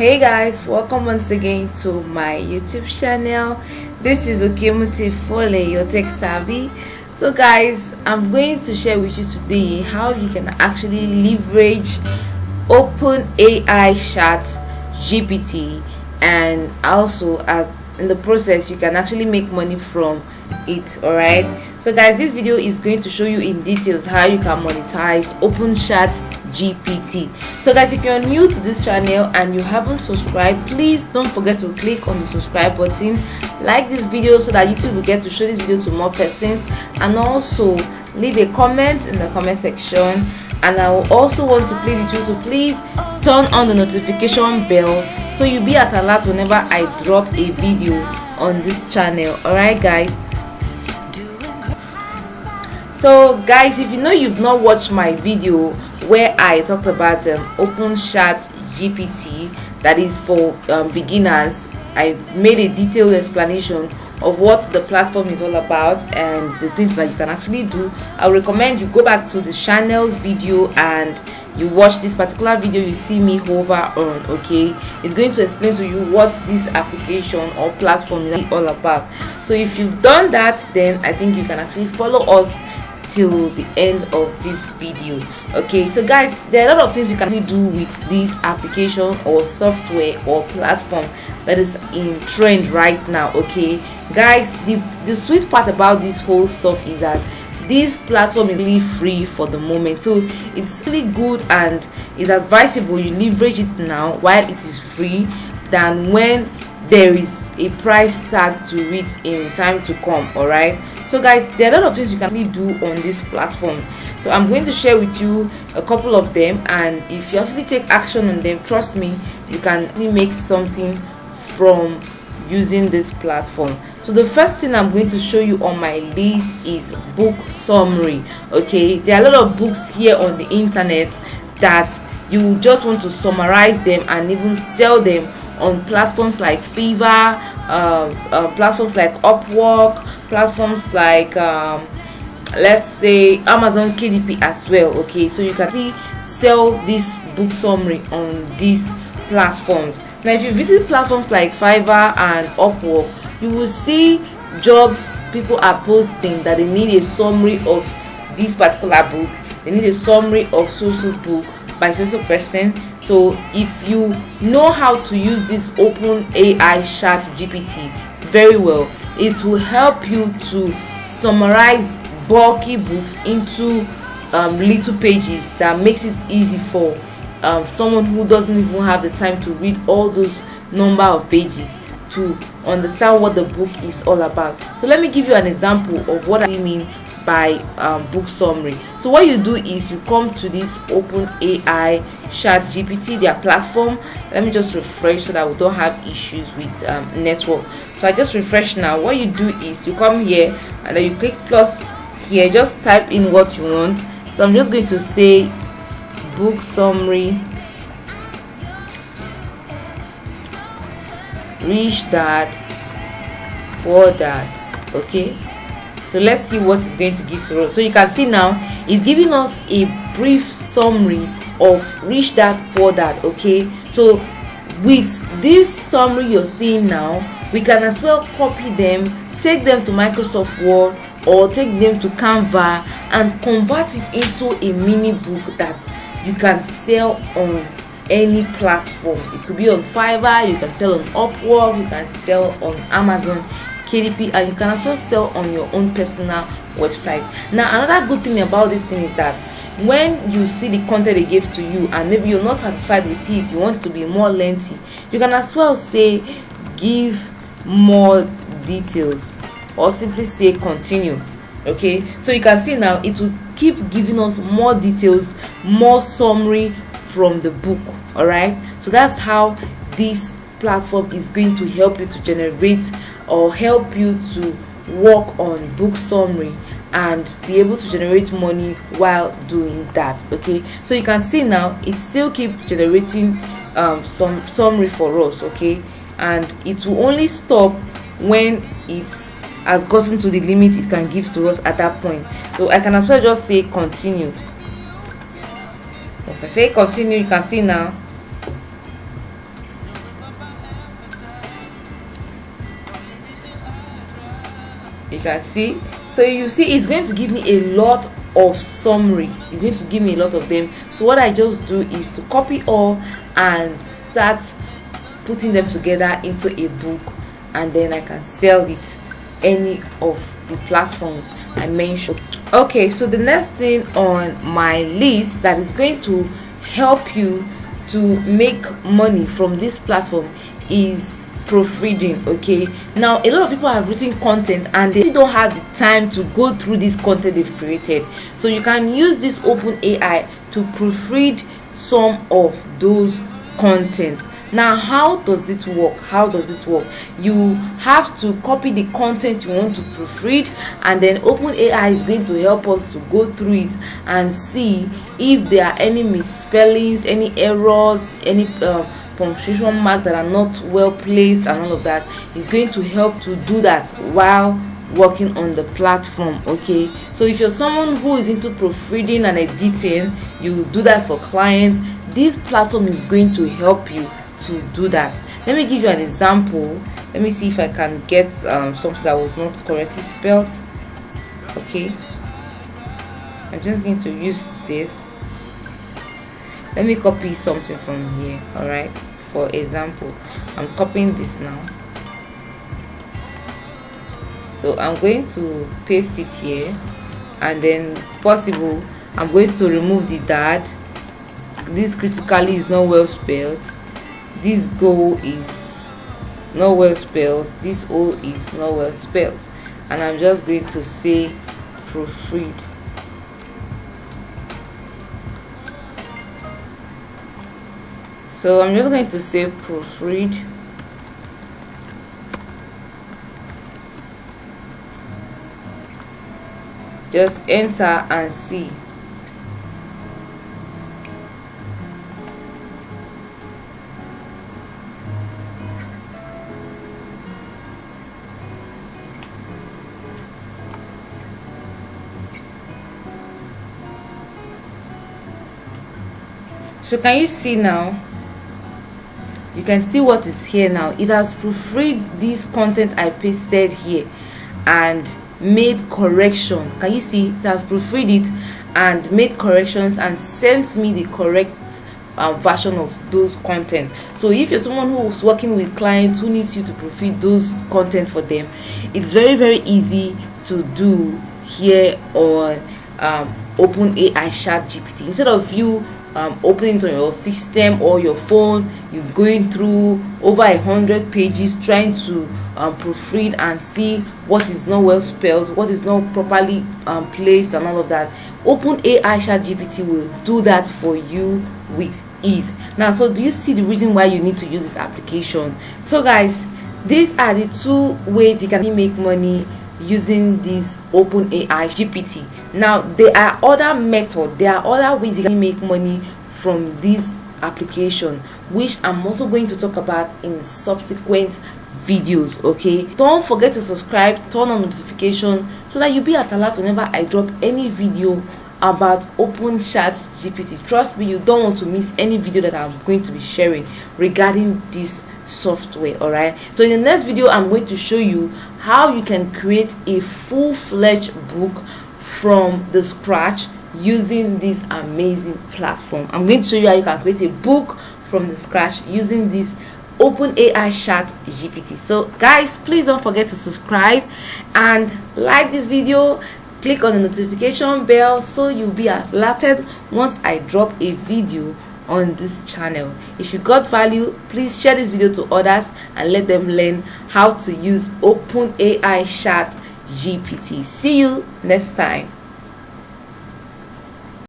Hey guys, welcome once again to my YouTube channel. This is Okemuti Fole, your tech savvy. So guys, I'm going to share with you today how you can actually leverage OpenAI chatgpt, and also in the process you can actually make money from it. Alright, so guys, this video is going to show you in details how you can monetize OpenChatGPT. So guys, if you're new to this channel and you haven't subscribed, please don't forget to click on the subscribe button, like this video so that YouTube will get to show this video to more persons, and also leave a comment in the comment section. And I will also want to plead with you to please turn on the notification bell so you'll be at alert whenever I drop a video on this channel. Alright guys, so guys, if you know you've not watched my video where I talked about OpenChatGPT, that is for beginners, I made a detailed explanation of what the platform is all about and the things that you can actually do. I would recommend you go back to the channel's video and you watch this particular video you see me hover on. Okay, it's going to explain to you what this application or platform is all about. So if you've done that, then I think you can actually follow us till the end of this video. Okay, so guys, there are a lot of things you can do with this application or software or platform that is in trend right now. Okay guys, the sweet part about this whole stuff is that this platform is really free for the moment, so it's really good and it's advisable you leverage it now while it is free than when there is a price tag to it in time to come. All right, so guys, there are a lot of things you can really do on this platform, so I'm going to share with you a couple of them, and if you actually take action on them, trust me, you can really make something from using this platform. So the first thing I'm going to show you on my list is book summary. Okay, there are a lot of books here on the internet that you just want to summarize them and even sell them on platforms like Fiverr, platforms like Upwork, platforms like let's say Amazon KDP as well. Okay, so you can actually sell this book summary on these platforms. Now if you visit platforms like Fiverr and Upwork, you will see jobs people are posting that they need a summary of this particular book, they need a summary of social book by social person. So if you know how to use this OpenAI chatgpt very well, it will help you to summarize bulky books into little pages that makes it easy for someone who doesn't even have the time to read all those number of pages to understand what the book is all about. So let me give you an example of what I mean by book summary. So what you do is you come to this OpenAI chatgpt, their platform. Let me just refresh so that we don't have issues with network. So I just refresh now. What you do is you come here and then you click plus here, just type in what you want. So I'm just going to say book summary rich dad poor dad. Okay, so let's see what it's going to give to us. So you can see now it's giving us a brief summary of rich dad poor dad. Okay, so with this summary you're seeing now, we can as well copy them, take them to Microsoft Word or take them to Canva and convert it into a mini book that you can sell on any platform. It could be on Fiverr, you can sell on Upwork, you can sell on Amazon KDP, and you can also sell on your own personal website. Now another good thing about this thing is that when you see the content they gave to you and maybe you're not satisfied with it, you want it to be more lengthy, you can as well say give more details or simply say continue. Okay, so you can see now it will keep giving us more details, more summary from the book. All right, so that's how this platform is going to help you to generate or help you to work on book summary and be able to generate money while doing that. Okay, so you can see now it still keep generating some summary for us. Okay, and it will only stop when it has gotten to the limit it can give to us at that point. So I can as well just say continue. If I say continue, you can see now You can see. So you see it's going to give me a lot of summary. It's going to give me a lot of them. So what I just do is to copy all and start putting them together into a book, and then I can sell it any of the platforms I mentioned. Okay, so the next thing on my list that is going to help you to make money from this platform is proofreading. Okay, now a lot of people have written content and they don't have the time to go through this content they've created, so you can use this open AI to proofread some of those content. Now how does it work? You have to copy the content you want to proofread, and then OpenAI is going to help us to go through it and see if there are any misspellings, any errors, any punctuation marks that are not well placed, and all of that. Is going to help to do that while working on the platform. Okay, so if you're someone who is into proofreading and editing, you do that for clients, this platform is going to help you to do that. Let me give you an example. Let me see if I can get something that was not correctly spelled. Okay, I'm just going to use this. Let me copy something from here. All right, for example, I'm copying this now, so I'm going to paste it here, and then possible I'm going to remove the dad. This critically is not well spelled. This go is not well spelled. This O is not well spelled, and I'm just going to say proofread. So I'm just going to say proofread. Just enter and see. So can you see now? You can see what is here now. It has proofread this content I pasted here and made correction. Can you see? It has proofread it and made corrections and sent me the correct version of those content. So if you're someone who's working with clients who needs you to proofread those content for them, it's very easy to do here on OpenAI ChatGPT. Instead of you opening it on your system or your phone, you're going through over 100 pages trying to proofread and see what is not well spelled, what is not properly placed, and all of that. OpenAI ChatGPT will do that for you with ease. Now, so do you see the reason why you need to use this application? So guys, these are the two ways you can make money using this OpenAI GPT. Now there are other methods, there are other ways you can make money from this application, which I'm also going to talk about in subsequent videos. Okay, don't forget to subscribe, turn on notification so that you'll be at alert whenever I drop any video about ChatGPT. Trust me, you don't want to miss any video that I'm going to be sharing regarding this software. All right, so in the next video I'm going to show you how you can create a full-fledged book from the scratch using this amazing platform. I'm going to show you how you can create a book from the scratch using this OpenAI ChatGPT. So guys, please don't forget to subscribe and like this video. Click on the notification bell so you'll be alerted once I drop a video on this channel. If you got value, please share this video to others and let them learn how to use OpenAI ChatGPT. See you next time.